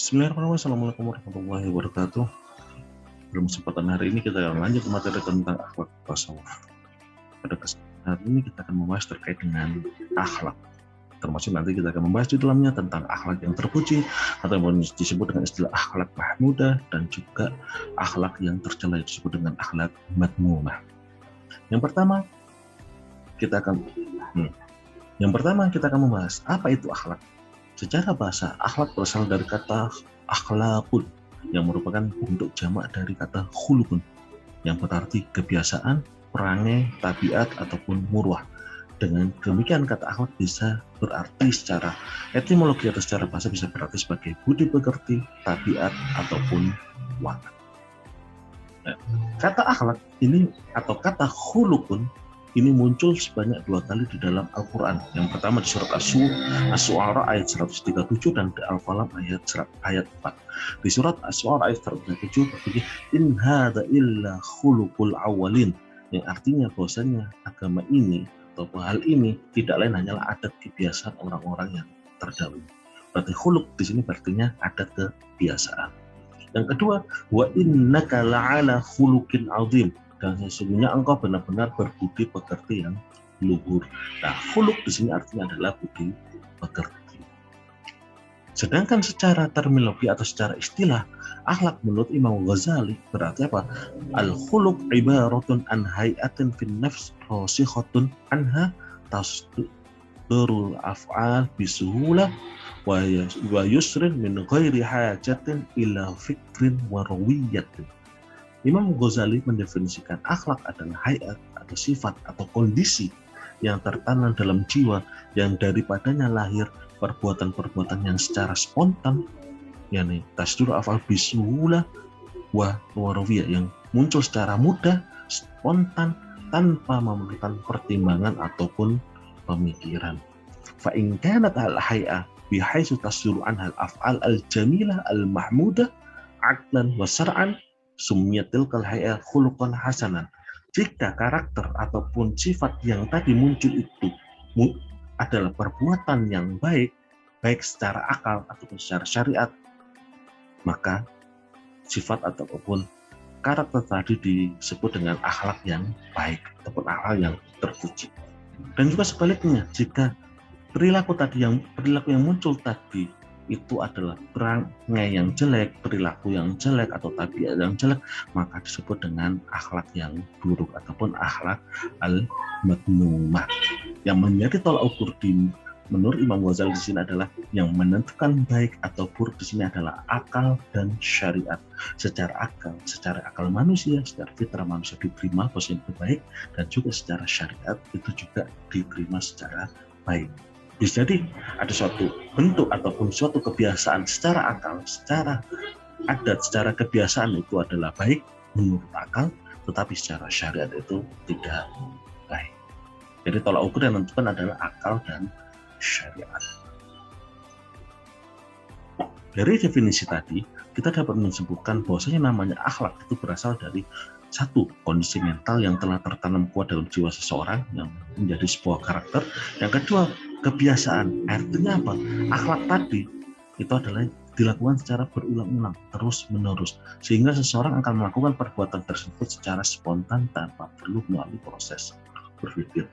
Bismillahirrahmanirrahim. Assalamualaikum warahmatullahi wabarakatuh. Dalam kesempatan hari ini kita akan lanjut materi tentang akhlak tasawuf. Pada kesempatan hari ini kita akan membahas terkait dengan akhlak. Termasuk nanti kita akan membahas di dalamnya tentang akhlak yang terpuji atau yang disebut dengan istilah akhlak mahmudah dan juga akhlak yang tercela disebut dengan akhlak madmumah. Yang pertama kita akan membahas apa itu akhlak. Secara bahasa, akhlak berasal dari kata akhlakun yang merupakan bentuk jamak dari kata khulukun yang berarti kebiasaan, perangai, tabiat, ataupun murwah. Dengan demikian kata akhlak bisa berarti secara etimologi atau secara bahasa bisa berarti sebagai budi pekerti, tabiat, ataupun watak. Kata akhlak ini atau kata khulukun ini muncul sebanyak 2 kali di dalam Al-Quran. Yang pertama di surat Asy-Syu'ara ayat 137 dan di Al-Qalam ayat 4. Di surat Asy-Syu'ara ayat 137 berbunyi in hadza illa khuluqul awwalin, yang artinya bahwasanya agama ini atau hal ini tidak lain hanyalah adat kebiasaan orang-orang yang terdahulu. Berarti khuluq di sini artinya adat kebiasaan. Yang kedua, wa innaka la'ala khuluqin 'adzim, dan sesungguhnya engkau benar-benar berbudi pekerti yang luhur. Nah, khuluq di sini artinya adalah budi pekerti. Sedangkan secara terminologi atau secara istilah, akhlak menurut Imam Ghazali berarti apa? Al-khuluq ibaratun an hay'atin fin nafs rasikhatun anha tasdurul af'al bisuhulah wa yusrin min ghairi hajatin ila fikrin wa rawiyatin. Imam Ghazali mendefinisikan akhlak adalah hayat atau sifat atau kondisi yang tertanam dalam jiwa yang daripadanya lahir perbuatan-perbuatan yang secara spontan, yakni tasdur afal bisulah wa warawiyah, yang muncul secara mudah, spontan, tanpa memerlukan pertimbangan ataupun pemikiran. Fa in kanat al-hay'ah bihaitsu tasduru anha al-af'al al-jamilah al-mahmudah aqlan wa syar'an summiyatil kalhaya khuluqan hasanan. Jika karakter ataupun sifat yang tadi muncul itu adalah perbuatan yang baik secara akal ataupun secara syariat, maka sifat ataupun karakter tadi disebut dengan akhlak yang baik ataupun akhlak yang terpuji. Dan juga sebaliknya, jika perilaku yang muncul tadi itu adalah perangai yang jelek, perilaku yang jelek, atau tabiat yang jelek, maka disebut dengan akhlak yang buruk ataupun akhlak al-madmumah. Yang menjadi tolak ukur menurut Imam Ghazali di sini adalah yang menentukan baik atau buruk di sini adalah akal dan syariat. Secara akal manusia, secara fitrah manusia diterima positif baik, dan juga secara syariat itu juga diterima secara baik. Bisa jadi ada suatu bentuk ataupun suatu kebiasaan secara akal, secara adat, secara kebiasaan itu adalah baik menurut akal, tetapi secara syariat itu tidak baik. Jadi tolak ukur yang menentukan adalah akal dan syariat. Dari definisi tadi, kita dapat menyebutkan bahwasanya namanya akhlak itu berasal dari satu, kondisi mental yang telah tertanam kuat dalam jiwa seseorang yang menjadi sebuah karakter. Yang kedua, kebiasaan. Artinya apa? Akhlak tadi itu adalah dilakukan secara berulang-ulang, terus-menerus, sehingga seseorang akan melakukan perbuatan tersebut secara spontan tanpa perlu melalui proses berpikir.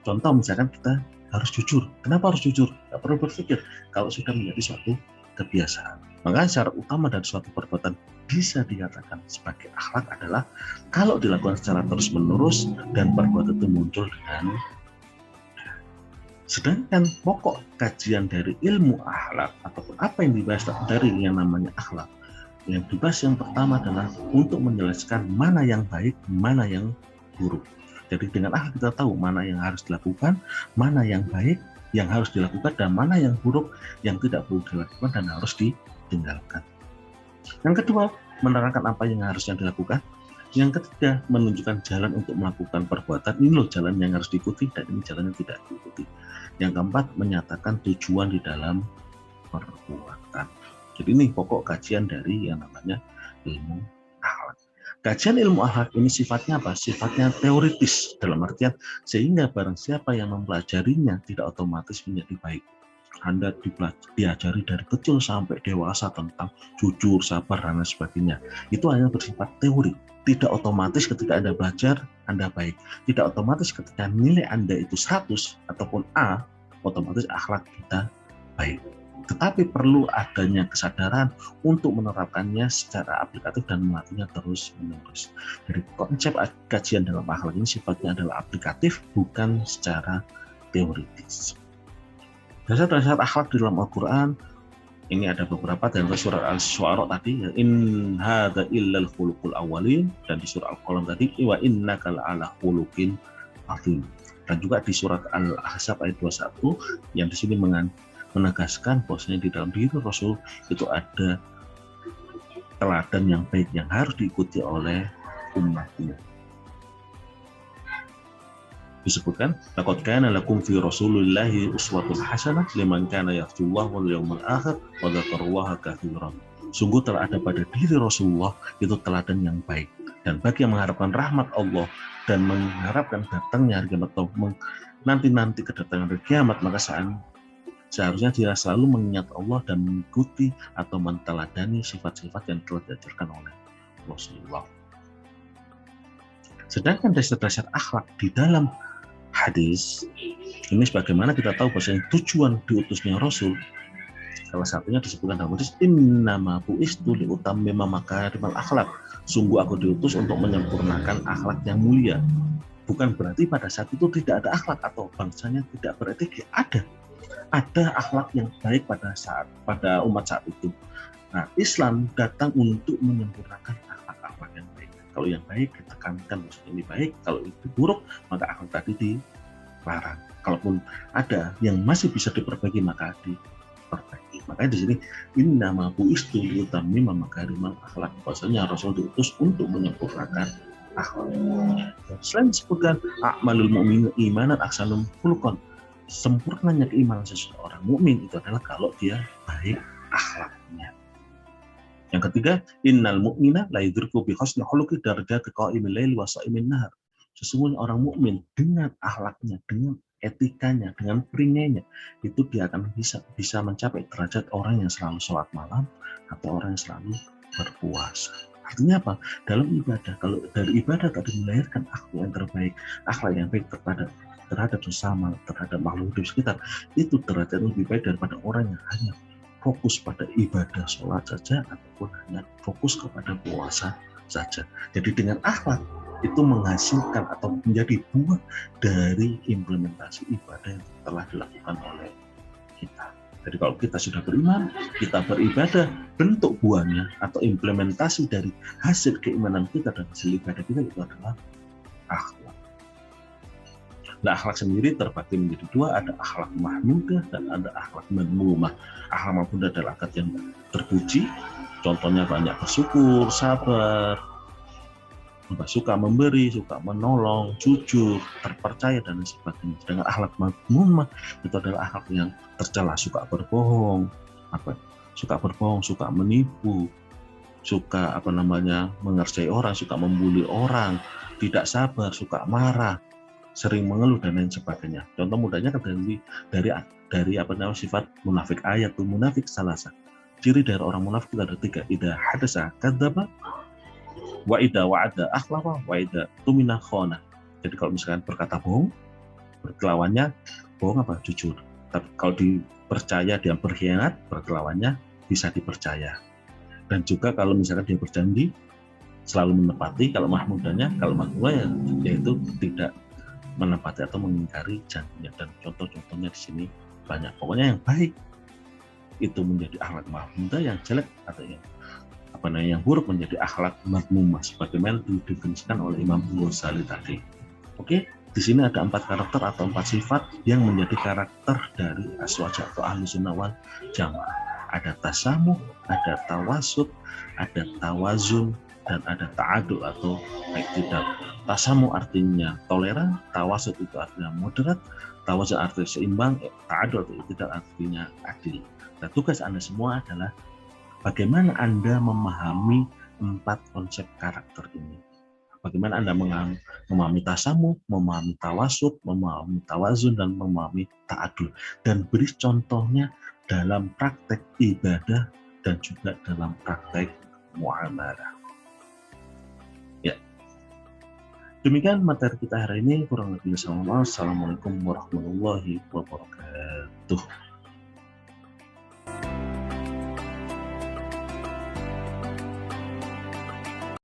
Contoh, misalkan kita harus jujur. Kenapa harus jujur? Tidak perlu berpikir kalau sudah menjadi suatu kebiasaan. Maka syarat utama dari suatu perbuatan bisa dikatakan sebagai akhlak adalah kalau dilakukan secara terus-menerus dan perbuatan itu muncul dengan. Sedangkan pokok kajian dari ilmu akhlak ataupun apa yang dibahas dari yang namanya akhlak, yang dibahas yang pertama adalah untuk menjelaskan mana yang baik, mana yang buruk. Jadi dengan akhlak kita tahu mana yang harus dilakukan, mana yang baik yang harus dilakukan, dan mana yang buruk yang tidak perlu dilakukan dan harus ditinggalkan. Yang kedua, menerangkan apa yang harusnya dilakukan. Yang ketiga, menunjukkan jalan untuk melakukan perbuatan. Ini loh jalan yang harus diikuti dan ini jalan yang tidak diikuti. Yang keempat, menyatakan tujuan di dalam perbuatan. Jadi ini pokok kajian dari yang namanya ilmu akhlak. Kajian ilmu akhlak ini sifatnya apa? Sifatnya teoritis, dalam artian sehingga barang siapa yang mempelajarinya tidak otomatis menjadi baik. Anda diajari dari kecil sampai dewasa tentang jujur, sabar, dan lain sebagainya. Itu hanya bersifat teori. Tidak otomatis ketika Anda belajar, Anda baik. Tidak otomatis ketika nilai Anda itu 100 ataupun A, otomatis akhlak kita baik. Tetapi perlu adanya kesadaran untuk menerapkannya secara aplikatif dan melatihnya terus-menerus. Jadi konsep kajian dalam akhlak ini sifatnya adalah aplikatif, bukan secara teoritis. Dasar-dasar akhlak di dalam Al-Quran ini ada beberapa, dan surat Al-Syu'ara tadi, in hadza illal khuluqul awwalin, dan di surat Al-Qalam tadi wa innaka la'ala khuluqin azim. Dan juga di surat Al-Ahzab ayat 21 yang di sini menegaskan bahwasanya di dalam diri Rasul itu ada teladan yang baik yang harus diikuti oleh umatnya. Disebutkan laqad kana lakum fi rasulillahi uswatun hasanah liman kana yarjullaha wal yawmal akhir wa dzakarallaha katsiran. Sungguh telah ada pada diri Rasulullah itu teladan yang baik, dan bagi yang mengharapkan rahmat Allah dan mengharapkan datangnya hari kiamat atau nanti kedatangan hari kiamat, maka seharusnya dia selalu mengingat Allah dan mengikuti atau menteladani sifat-sifat yang telah diajarkan oleh Rasulullah. Sedangkan dasar-dasar akhlak di dalam hadis ini, sebagaimana kita tahu bahwa tujuan diutusnya Rasul, salah satunya disebutkan dalam hadis, innama bu'istu liutammima makarimal akhlak. Sungguh aku diutus untuk menyempurnakan akhlak yang mulia. Bukan berarti pada saat itu tidak ada akhlak atau bangsanya tidak beretika. Ada akhlak yang baik pada umat saat itu. Nah, Islam datang untuk menyempurnakan akhlak-akhlak yang baik. Kalau yang baik ditekankan, maksudnya ini baik. Kalau itu buruk, maka akhlak tadi dilarang. Kalaupun ada yang masih bisa diperbaiki, maka diperbaiki. Makanya di sini innama bu'istu liutammima makarimal akhlak. Bahwasanya Rasul diutus untuk menyempurnakan akhlak. Selain disebutkan a'malul mu'min imanan ahsanum khuluqan. Sempurnanya keimanan seseorang mukmin itu adalah kalau dia baik akhlaknya. Yang ketiga, innal mu'mina la yudriku bi husni khuluqi darajati qa'imil laili wa sha'imin nahar. Sesungguhnya orang mukmin dengan akhlaknya, dengan etikanya, dengan peringainya, itu dia akan bisa mencapai derajat orang yang selalu sholat malam atau orang yang selalu berpuasa. Artinya apa? Dalam ibadah, kalau dari ibadah tadi melahirkan akhlak yang terbaik, akhlak yang baik terhadap sesama, terhadap makhluk hidup sekitar, itu derajat lebih baik daripada orang yang hanya fokus pada ibadah sholat saja ataupun hanya fokus kepada puasa saja. Jadi dengan akhlak itu menghasilkan atau menjadi buah dari implementasi ibadah yang telah dilakukan oleh kita. Jadi kalau kita sudah beriman, kita beribadah, bentuk buahnya atau implementasi dari hasil keimanan kita dan hasil ibadah kita itu adalah akhlak. Nah, akhlak sendiri terbagi menjadi dua, ada akhlak mahmudah dan ada akhlak madmumah. Akhlak mahmudah adalah akhlak yang terpuji, contohnya banyak bersyukur, sabar, suka memberi, suka menolong, jujur, terpercaya, dan sebagainya. Sedangkan akhlak madmumah itu adalah akhlak yang tercela, suka berbohong, suka menipu, suka mengerjai orang, suka membuli orang, tidak sabar, suka marah, sering mengeluh, dan lain sebagainya. Contoh mudahnya dari sifat munafik. Ayatul munafik salasa. Ciri dari orang munafik itu ada 3. Idza hadasa kadzdzaba, wa idza wa'ada akhlafa, wa idza tumina khana. Jadi kalau misalkan berkata bohong, berkelawannya bohong jujur. Tapi kalau dipercaya dia berkhianat, berkelawannya bisa dipercaya. Dan juga kalau misalkan dia berjanji selalu menepati. Kalau mahmudahnya, yaitu tidak menepati atau mengingkari janjinya. Dan contoh-contohnya di sini banyak. Pokoknya yang baik itu menjadi akhlak mahmudah, yang jelek atau yang buruk menjadi akhlak madmumah, sebagaimana didefinisikan oleh Imam Ghazali tadi. Oke, di sini ada 4 karakter atau 4 sifat yang menjadi karakter dari aswaja atau ahli sunnah wal jamaah. Ada tasamuh, ada tawasud, ada tawazun, dan ada ta'adul atau iktidal. Tasamu artinya toleran, tawasud itu artinya moderat, tawazun artinya seimbang, ta'adul atau iktidal artinya adil. Nah, tugas Anda semua adalah bagaimana Anda memahami 4 konsep karakter ini. Bagaimana Anda memahami tasamu, memahami tawasud, memahami tawazun, dan memahami ta'adul. Dan beri contohnya dalam praktek ibadah dan juga dalam praktek muamalah. Ya, demikian materi kita hari ini. Kurang lebih, assalamualaikum warahmatullahi wabarakatuh.